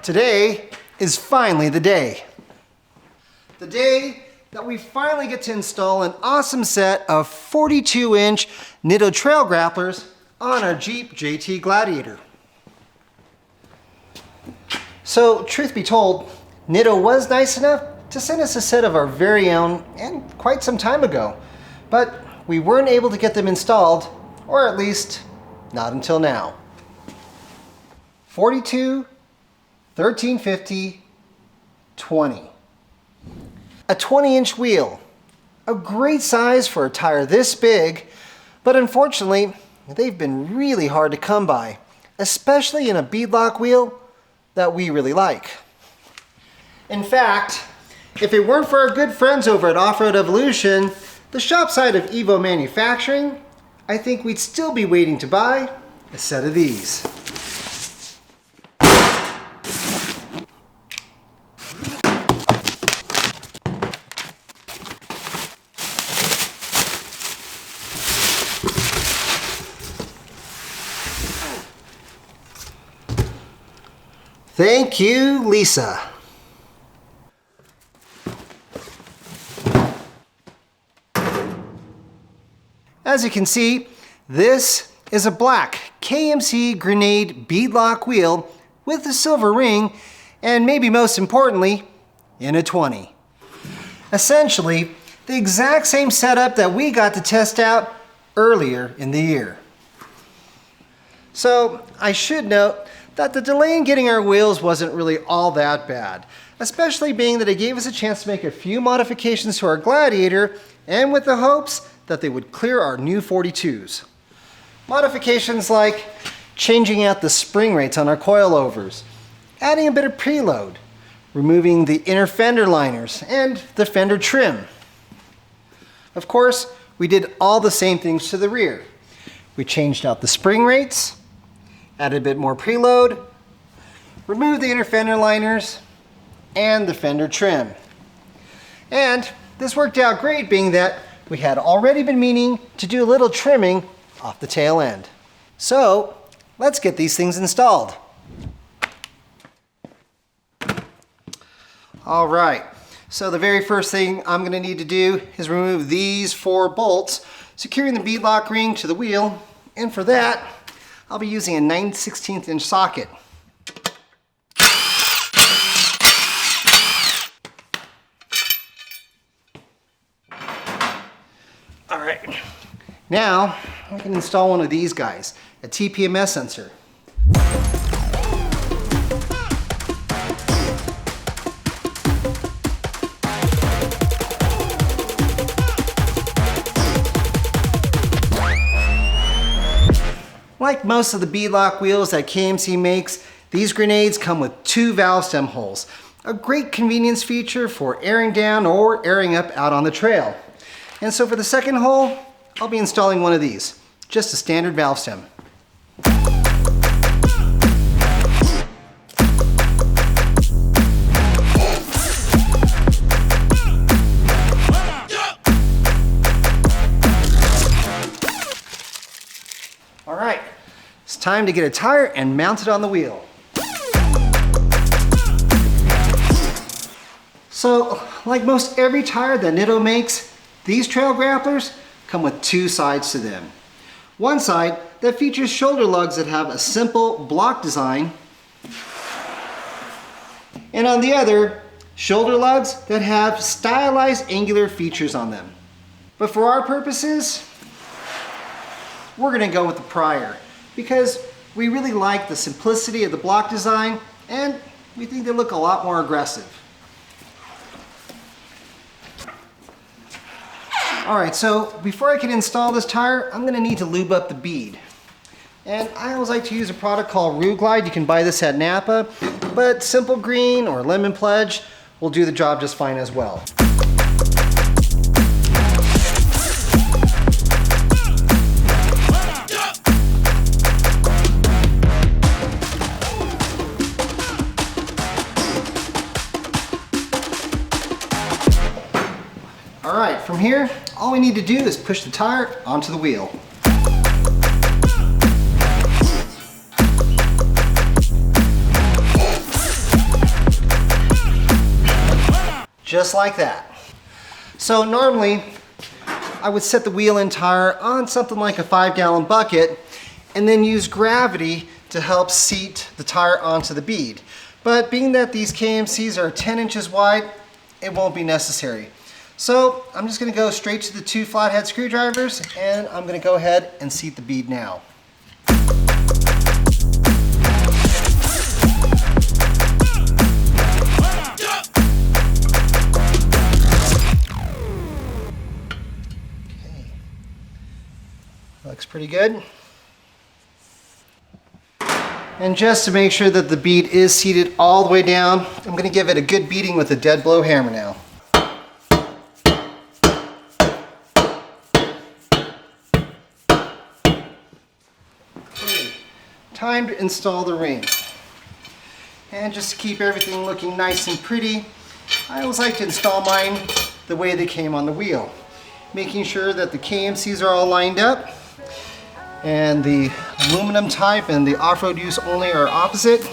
Today is finally the day. The day that we finally get to install an awesome set of 42-inch Nitto trail grapplers on our Jeep JT Gladiator. So, truth be told, Nitto was nice enough to send us a set of our very own and quite some time ago, but we weren't able to get them installed, or at least not until now. 42, 1350, 20. A 20-inch wheel. A great size for a tire this big, but unfortunately, they've been really hard to come by, especially in a beadlock wheel that we really like. In fact, if it weren't for our good friends over at Off-Road Evolution, the shop side of Evo Manufacturing, I think we'd still be waiting to buy a set of these. Thank you, Lisa. As you can see, this is a black KMC grenade beadlock wheel with a silver ring, and maybe most importantly, in a 20. Essentially, the exact same setup that we got to test out earlier in the year. So, I should note that the delay in getting our wheels wasn't really all that bad, especially being that it gave us a chance to make a few modifications to our Gladiator, and with the hopes that they would clear our new 42s. Modifications like changing out the spring rates on our coilovers, adding a bit of preload, removing the inner fender liners, and the fender trim. Of course, we did all the same things to the rear. We changed out the spring rates, added a bit more preload, removed the inner fender liners, and the fender trim. And this worked out great, being that we had already been meaning to do a little trimming off the tail end. So, let's get these things installed. All right, so the very first thing I'm gonna need to do is remove these 4 bolts, securing the beadlock ring to the wheel, and for that, I'll be using a 9/16 inch socket. All right, now I can install one of these guys, a TPMS sensor. Like most of the beadlock wheels that KMC makes, these grenades come with 2 valve stem holes. A great convenience feature for airing down or airing up out on the trail. And so for the second hole, I'll be installing one of these, just a standard valve stem. All right, it's time to get a tire and mount it on the wheel. So, like most every tire that Nitto makes, these trail grapplers come with 2 sides to them. One side that features shoulder lugs that have a simple block design, and on the other, shoulder lugs that have stylized angular features on them. But for our purposes, we're gonna go with the prior, because we really like the simplicity of the block design, and we think they look a lot more aggressive. All right, so before I can install this tire, I'm gonna need to lube up the bead. And I always like to use a product called Rue Glide. You can buy this at Napa, but Simple Green or Lemon Pledge will do the job just fine as well. All right, from here, all we need to do is push the tire onto the wheel. just like that. So normally I would set the wheel and tire on something like a 5-gallon bucket and then use gravity to help seat the tire onto the bead. But being that these KMCs are 10 inches wide, it won't be necessary. So I'm just gonna go straight to the 2 flathead screwdrivers, and I'm gonna go ahead and seat the bead now. Okay. Looks pretty good. And just to make sure that the bead is seated all the way down, I'm going to give it a good beating with a dead blow hammer now. Okay. Time to install the ring. And just to keep everything looking nice and pretty, I always like to install mine the way they came on the wheel. Making sure that the KMCs are all lined up, and the aluminum type and the off-road use only are opposite.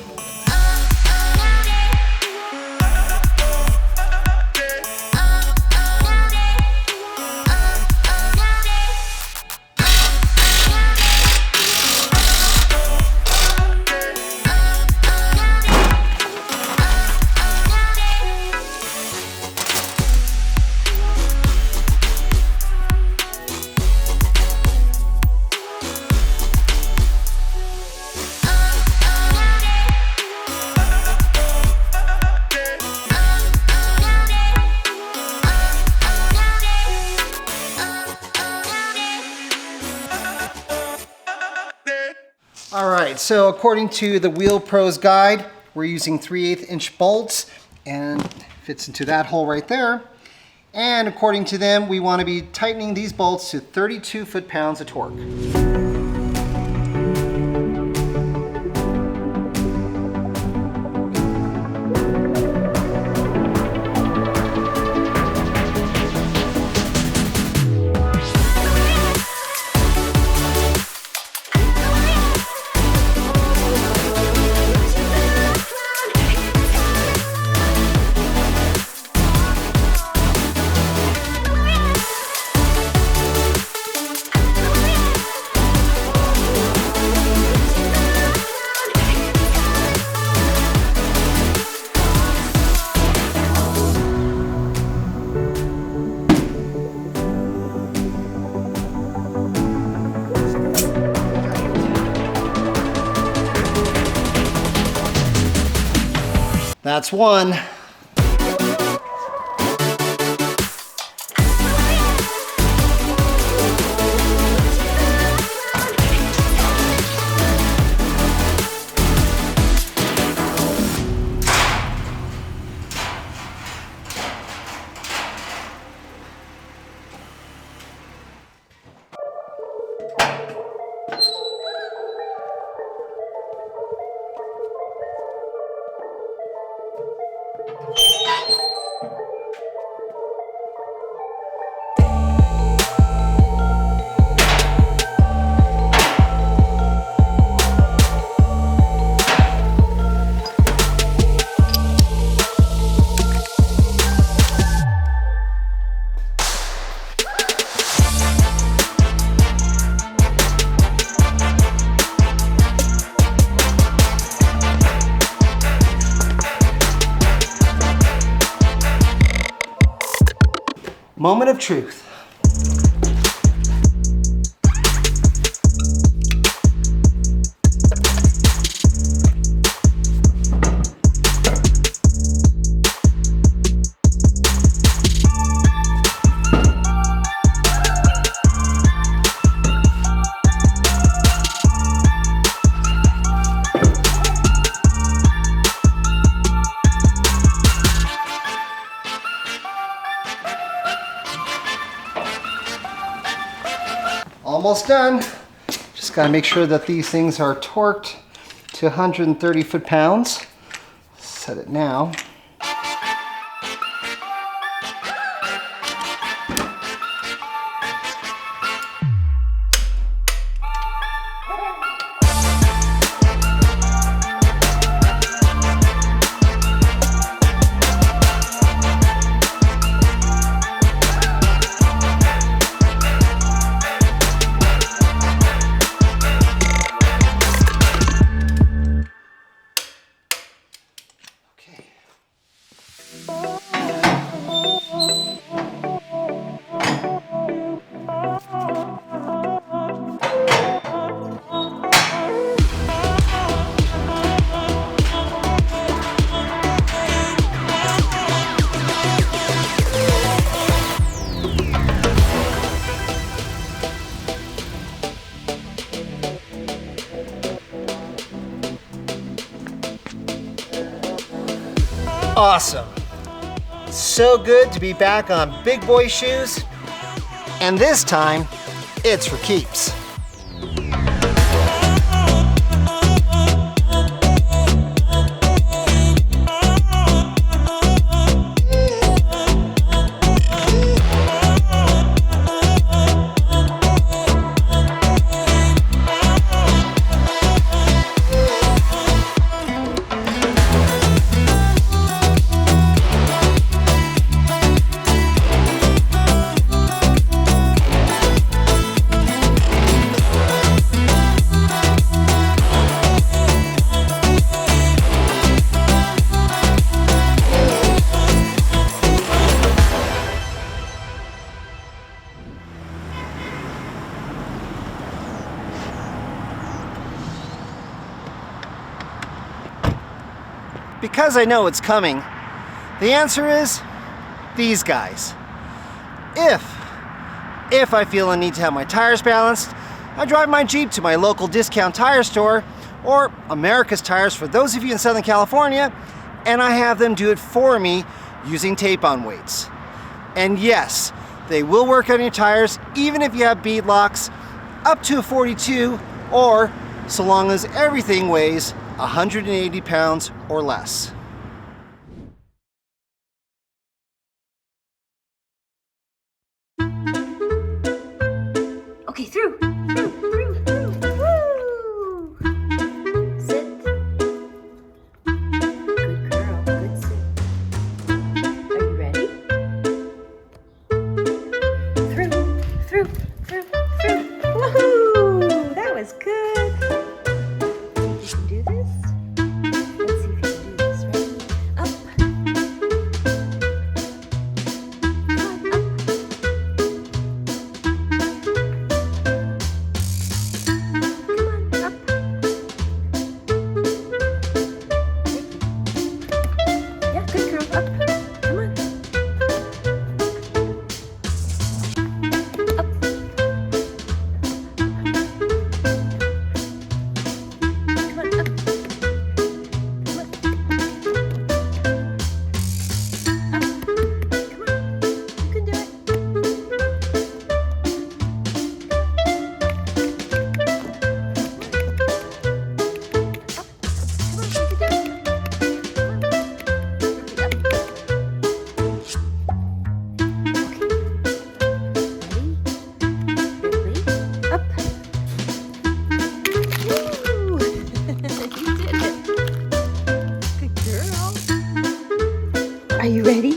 Alright, so according to the Wheel Pro's guide, we're using 3/8 inch bolts, and fits into that hole right there. And according to them, we want to be tightening these bolts to 32 foot-pounds of torque. That's one. Moment of truth. Almost done. Just gotta make sure that these things are torqued to 130 foot-pounds. Set it now. awesome. So good to be back on big boy shoes. And this time, it's for keeps. Because I know it's coming, the answer is these guys. If I feel a need to have my tires balanced, I drive my Jeep to my local discount tire store, or America's Tires for those of you in Southern California, and I have them do it for me using tape-on weights. And yes, they will work on your tires even if you have beadlocks up to a 42, or so long as everything weighs 180 pounds or less. Okay, through. Woo! Sit. Good girl, good sit. Are you ready? Through. Woohoo! That was good. You can do this. Let's see if you can do this. Ready? Up. Are you ready?